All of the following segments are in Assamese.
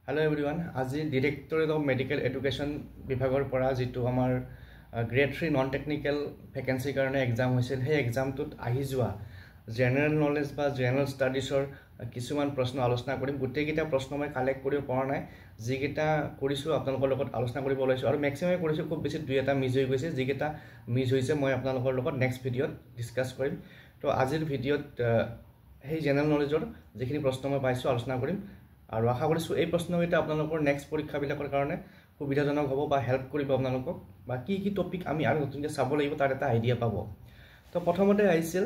Hello everyone. আজি Directorate of Medical Education বিভাগৰ পৰা যেটো আমাৰ Grade 3 non technical vacancy কাৰণে exam হৈছিল সেই examটোত আহি যোৱা general knowledge বা general studiesৰ কিছুমান প্ৰশ্ন আলোচনা কৰিম গোটেইকেইটা প্ৰশ্ন মই কালেক্ট কৰিব পৰা নাই যিকেইটা কৰিছো আপোনালোকৰ লগত আলোচনা কৰিব ওলাইছো আৰু ম্যাক্সিমাম কৰিছো খুব বেছি দুই এটা মিছ হৈ গৈছে যিকেইটা মিছ হৈছে মই আপোনালোকৰ লগত নেক্সট ভিডিঅত ডিসকাস কৰিম তো আজিৰ ভিডিঅত সেই জেনাৰেল নলেজৰ যিখিনি প্ৰশ্ন মই পাইছো আলোচনা কৰিম আৰু আশা কৰিছো এই প্ৰশ্নকেইটা আপোনালোকৰ নেক্সট পৰীক্ষাবিলাকৰ কাৰণে সুবিধাজনক হ'ব বা হেল্প কৰিব আপোনালোকক বা কি কি টপিক আমি আৰু নতুনকৈ চাব লাগিব তাৰ এটা আইডিয়া পাব তো প্ৰথমতে আহিছিল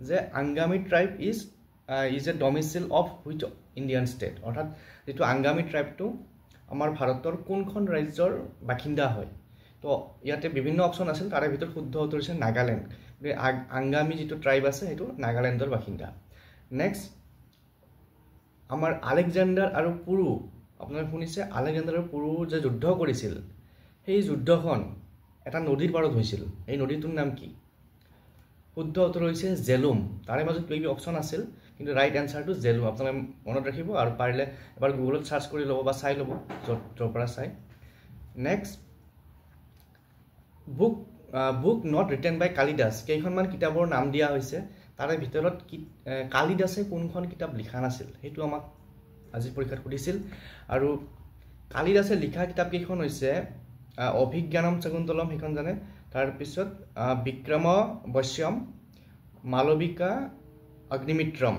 যে Angami tribe is a domicile of which Indian state অৰ্থাৎ যেটো আংগামী ট্ৰাইবটো আমাৰ ভাৰতৰ কোনখন ৰাজ্যৰ বাসিন্দা হয় তো ইয়াতে বিভিন্ন অপচন আছিল তাৰে ভিতৰত শুদ্ধ উত্তৰ হৈছে নাগালেণ্ড আংগামী যেটো ট্ৰাইব আছে হেতু নাগালেণ্ডৰ বাসিন্দা নেক্সট আমাৰ আলেকজাণ্ডাৰ আৰু পুৰু আপোনালোকে শুনিছে আলেকজাণ্ডাৰ আৰু পুৰু যে যুদ্ধ কৰিছিল সেই যুদ্ধখন এটা নদীৰ পাৰত হৈছিল এই নদীটোৰ নাম কি শুদ্ধ উত্তৰ হৈছে জেলুম তাৰে মাজত কি অপচন আছিল কিন্তু ৰাইট আনসাৰটো জেলুম আপোনালোকে মনত ৰাখিব আৰু পাৰিলে এবাৰ গুগলত সাৰ্চ কৰি ল'ব বা চাই ল'ব য'ৰ পৰা চাই নেক্সট বুক নট ৰিটেন বাই কালিদাস কেইখনমান কিতাপৰ নাম দিয়া হৈছে তাৰে ভিতৰত কালিদাসে কোনখন কিতাপ লিখা নাছিল হেতু আমাক আজি পৰীক্ষাত সুধিছিল আৰু কালিদাসে লিখা কিতাপ কেইখন হৈছে অভিজ্ঞানম শকুন্তলম হেখন জানে তাৰ পিছত বিক্ৰম বশ্যম মালবিকা অগ্নিমিত্ৰম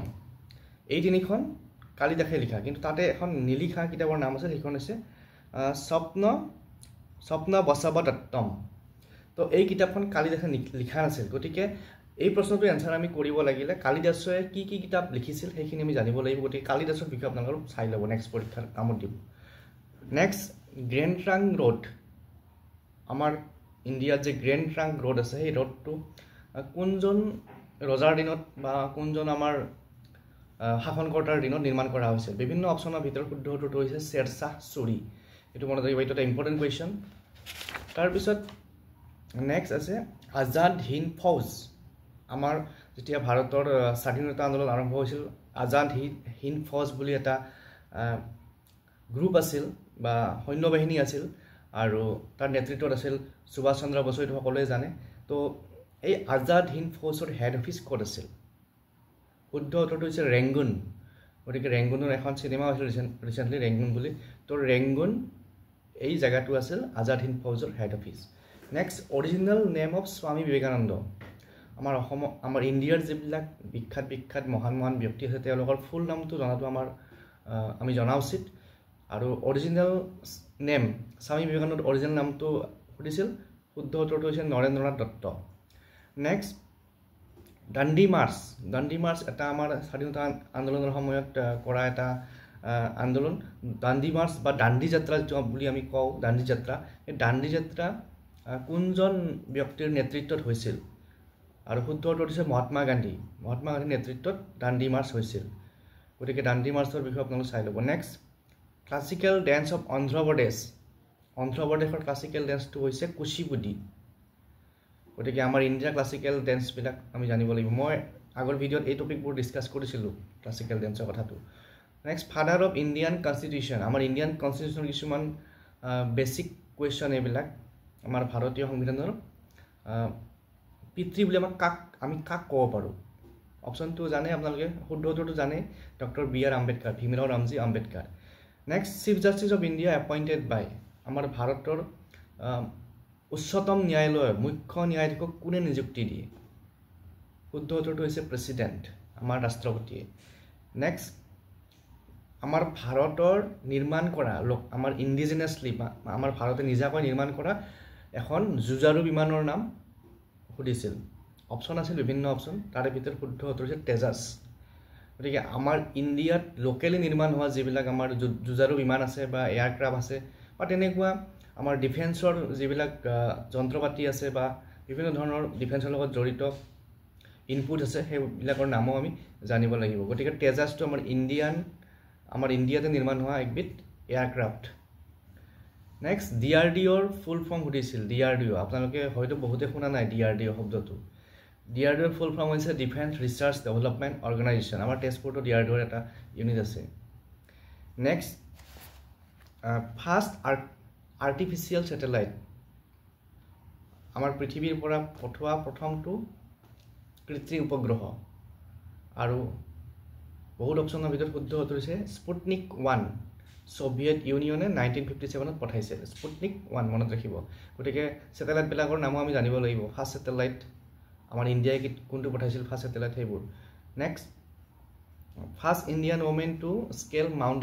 এই তিনিখন কালিদাসে লিখা কিন্তু তাতে এখন নিলিখা কিতাপৰ নাম আছে হেখন হৈছে স্বপ্ন বসৱদত্তম তো এই কিতাপখন কালিদাসে লিখা নাছিল গতিকে এই প্ৰশ্নটোৰ আনসাৰ আমি কৰিব লাগিলে কালিদাসে কি কি কিতাপ লিখিছিল সেইখিনি আমি জানিব লাগিব গতিকে কালিদাসৰ বিষয়ে আপোনালোকে চাই ল'ব নেক্সট পৰীক্ষাৰ কামত দিব নেক্সট গ্ৰেণ্ড ট্ৰাংক ৰোড আমাৰ ইণ্ডিয়াত যে গ্ৰেণ্ড ট্ৰাংক ৰোড আছে সেই ৰোডটো কোনজন ৰজাৰ দিনত বা কোনজন আমাৰ শাসনকৰ্তাৰ দিনত নিৰ্মাণ কৰা হৈছিল বিভিন্ন অপচনৰ ভিতৰত শুদ্ধ উত্তৰটো হৈছে শ্বেৰশ্বাহ সূৰী এটো মনত ৰাখিব এটা ইম্পৰ্টেন্ট কোৱেশ্চন তাৰ পিছত নেক্সট আছে আজাদ হিন্দ ফৌজ আমাৰ যেতিয়া ভাৰতৰ স্বাধীনতা আন্দোলন আৰম্ভ হৈছিল আজাদ হিন্দ ফৌজ বুলি এটা গ্ৰুপ আছিল বা সৈন্য বাহিনী আছিল আৰু তাৰ নেতৃত্বত আছিল সুভাষ চন্দ্ৰ বসু এটো সকলোৱে জানে তো এই আজাদ হিন্দ ফৌজৰ হেড অফিচ ক'ত আছিল শুদ্ধ উত্তৰটো হৈছে ৰেংগুন গতিকে ৰেংগুনৰ এখন চিনেমা আছিল ৰিসেন্টলি ৰেংগুন বুলি তো ৰেংগুন এই জায়গাটো আছিল আজাদ হিন্দ ফৌজৰ head office next original name of Swami Vivekananda আমাৰ ইণ্ডিয়াৰ যিবিলাক বিখ্যাত মহান ব্যক্তি আছে তেওঁলোকৰ ফুল নামটো জনাটো আমি জনা উচিত আৰু অৰিজিনাল নেম স্বামী বিবেকানন্দৰ অৰিজিনাল নামটো সুধিছিল শুদ্ধ উত্তৰটো হৈছে নৰেন্দ্ৰনাথ দত্ত নেক্সট দাণ্ডি মাৰ্চ এটা আমাৰ স্বাধীনতা আন্দোলনৰ সময়ত কৰা এটা আন্দোলন দাণ্ডি মাৰ্চ বা দাণ্ডি যাত্ৰা বুলি আমি কওঁ দাণ্ডি যাত্ৰা এই দাণ্ডি যাত্ৰা কোনজন ব্যক্তিৰ নেতৃত্বত হৈছিল আৰু শুদ্ধ উত্তৰ হৈছে মহাত্মা গান্ধীৰ নেতৃত্বত দাণ্ডি মাৰ্চ হৈছিল গতিকে দাণ্ডি মাৰ্চৰ বিষয়ে আপোনালোকে চাই ল'ব নেক্সট ক্লাছিকেল ডেন্স অফ অন্ধ্ৰপ্ৰদেশৰ ক্লাছিকেল ডেন্সটো হৈছে কুচিপুডি গতিকে আমাৰ ইণ্ডিয়া ক্লাছিকেল ডেন্সবিলাক আমি জানিব লাগিব মই আগৰ ভিডিঅ'ত এই টপিকবোৰ ডিসকাস কৰিছিলোঁ ক্লাছিকেল ডেন্সৰ কথাটো next father of Indian constitution আমাৰ ইণ্ডিয়ান কনষ্টিটিউশ্যনৰ কিছুমান বেসিক কুৱেশ্চন এইবিলাক আমাৰ ভাৰতীয় সংবিধানৰ পিতৃ বুলি আমি কাক ক'ব পাৰোঁ অপচনটো জানে আপোনালোকে শুদ্ধ উত্তৰটো জানে doctor B R Ambedkar Bhimrao Ramji Ambedkar next chief justice of India appointed by আমাৰ ভাৰতৰ উচ্চতম ন্যায়ালয়ৰ মুখ্য ন্যায়াধীশক কোনে নিযুক্তি দিয়ে শুদ্ধ উত্তৰটো হৈছে প্ৰেছিডেণ্ট আমাৰ ৰাষ্ট্ৰপতিয়ে নেক্সট আমাৰ ভাৰতৰ নিৰ্মাণ কৰা আমাৰ ইণ্ডিজিনাছলি আমাৰ ভাৰতে নিজাকৈ নিৰ্মাণ কৰা এখন যুঁজাৰু বিমানৰ নাম সুধিছিল অপচন আছিল বিভিন্ন অপচন তাৰে ভিতৰত শুদ্ধ উত্তৰ হৈছে তেজাছ গতিকে আমাৰ ইণ্ডিয়াত লোকেলি নিৰ্মাণ হোৱা যিবিলাক আমাৰ যুঁজাৰু বিমান আছে বা এয়াৰক্ৰাফ্ট আছে বা তেনেকুৱা আমাৰ ডিফেন্সৰ যিবিলাক যন্ত্ৰপাতি আছে বা বিভিন্ন ধৰণৰ ডিফেন্সৰ লগত জড়িত ইনপুট আছে সেইবিলাকৰ নামো আমি জানিব লাগিব গতিকে তেজাছটো আমাৰ ইণ্ডিয়াতে নিৰ্মাণ হোৱা একবিধ এয়াৰক্ৰাফ্ট নেক্সট ডিআৰডিঅ'ৰ ফুল ফৰ্ম সুধিছিল ডিআৰডিঅ' আপোনালোকে হয়তো বহুতে শুনা নাই ডিআৰডিঅ' শব্দটো ডিআৰডিঅ'ৰ ফুল ফৰ্ম হৈছে ডিফেন্স ৰিচাৰ্চ ডেভেলপমেণ্ট অৰ্গেনাইজেশ্যন আমাৰ তেজপুৰতো ডিআৰডিঅ'ৰ এটা ইউনিট আছে নেক্সট ফাৰ্ষ্ট আৰ্টিফিচিয়েল ছেটেলাইট আমাৰ পৃথিৱীৰ পৰা পঠোৱা প্ৰথমটো কৃত্ৰিম উপগ্ৰহ আৰু বহুত অপশ্যনৰ ভিতৰত শুদ্ধ উত্তৰ হৈছে স্পুটনিক 1 সোভিয়েট ইউনিয়নে 1957 পঠাইছিল স্পুটনিক 1 মনত ৰাখিব গতিকে ছেটেলাইটবিলাকৰ নামো আমি জানিব লাগিব ফাৰ্ষ্ট ছেটেলাইট আমাৰ ইণ্ডিয়াই কোনটো পঠাইছিল ফাৰ্ষ্ট ছেটেলাইট সেইবোৰ next first Indian women to scale mount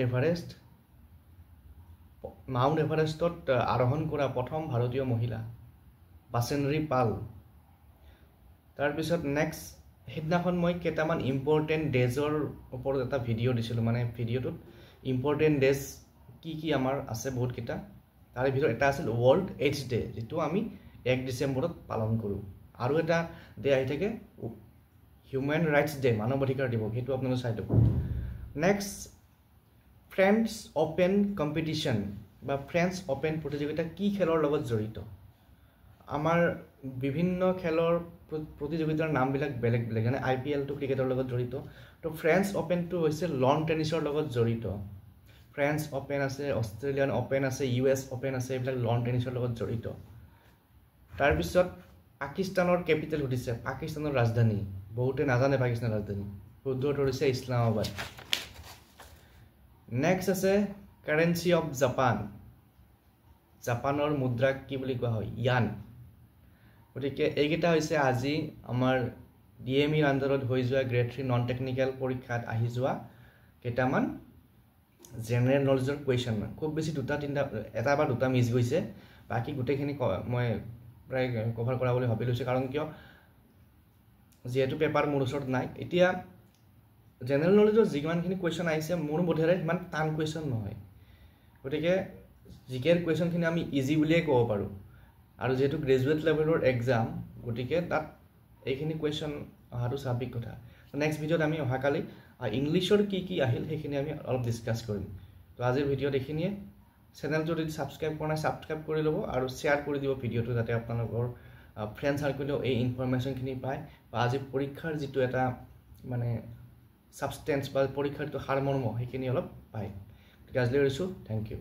এভাৰেষ্টত আৰোহণ কৰা প্ৰথম ভাৰতীয় মহিলা বাসেন্দ্ৰী পাল তাৰপিছত নেক্সট সেইদিনাখন মই কেইটামান ইম্পৰ্টেণ্ট ডেজৰ ওপৰত এটা ভিডিঅ' দিছিলোঁ মানে ভিডিঅ'টোত ইম্পৰ্টেণ্ট ডেজ কি আমাৰ আছে বহুতকেইটা তাৰে ভিতৰত এটা আছিল ৱৰ্ল্ড এইডছ ডে যিটো আমি 1 ডিচেম্বৰত পালন কৰোঁ আৰু এটা ডে আহি থাকে হিউমেন ৰাইটছ ডে মানৱ অধিকাৰ দিৱস সেইটো আপোনালোকে চাই দিয়ক নেক্সট ফ্ৰেঞ্চ অ'পেন কম্পিটিশ্যন বা ফ্ৰেঞ্চ অ'পেন প্ৰতিযোগিতা কি খেলৰ লগত জড়িত আমাৰ বিভিন্ন খেলৰ প্ৰতিযোগিতাৰ নামবিলাক বেলেগ বেলেগ যেনে IPL-টো ক্ৰিকেটৰ লগত জড়িত তো ফ্ৰেঞ্চ অ'পেনটো হৈছে লন টেনিছৰ লগত জড়িত ফ্ৰেঞ্চ অ'পেন আছে অষ্ট্ৰেলিয়ান অ'পেন আছে US অ'পেন আছে এইবিলাক লন টেনিছৰ লগত জড়িত তাৰপিছত পাকিস্তানৰ কেপিটেল সুধিছে পাকিস্তানৰ ৰাজধানী বহুতে নাজানে পাকিস্তানৰ ৰাজধানী শুদ্ধ উত্তৰ হৈছে ইছলামাবাদ নেক্সট আছে কাৰেন্সি অফ জাপানৰ মুদ্ৰাক কি বুলি কোৱা হয় ইয়ান গতিকে এইকেইটা হৈছে আজি আমাৰ DMEৰ আণ্ডাৰত হৈ যোৱা গ্ৰেড 3 নন টেকনিকেল পৰীক্ষাত আহি যোৱা কেইটামান জেনেৰেল নলেজৰ কুৱেশ্যন খুব বেছি এটা বা দুটা মিছ গৈছে বাকী গোটেইখিনি মই প্ৰায় কভাৰ কৰা বুলি ভাবি লৈছোঁ কাৰণ কিয় যিহেতু পেপাৰ মোৰ ওচৰত নাই এতিয়া জেনেৰেল নলেজৰ যিমানখিনি কুৱেশ্যন আহিছে মোৰ বোধেৰে সিমান টান কুৱেশ্যন নহয় গতিকে জিকেৰ কুৱেশ্যনখিনি আমি ইজি বুলিয়ে ক'ব পাৰোঁ আৰু যেহেতু গ্ৰেজুৱেট লেভেলৰ এক্সাম গতিকে তাত এইখিনি কুৱেশ্যন অহাটো স্বাভাৱিক কথা নেক্সট ভিডিঅ'ত আমি অহাকালি ইংলিছৰ কি আহিল সেইখিনি আমি অলপ ডিছকাছ কৰিম তো আজিৰ ভিডিঅ'ত এইখিনিয়ে চেনেলটো যদি ছাবস্ক্ৰাইব কৰা নাই ছাবস্ক্ৰাইব কৰি ল'ব আৰু শ্বেয়াৰ কৰি দিব ভিডিঅ'টো যাতে আপোনালোকৰ ফ্ৰেণ্ড চাৰ্কেলেও এই ইনফৰমেশ্যনখিনি পায় বা আজি পৰীক্ষাৰ যিটো এটা মানে ছাবষ্টেঞ্চ বা পৰীক্ষাৰ যিটো সাৰমৰ্ম সেইখিনি অলপ পায় গতিকে আজিলৈ এৰিছোঁ থেংক ইউ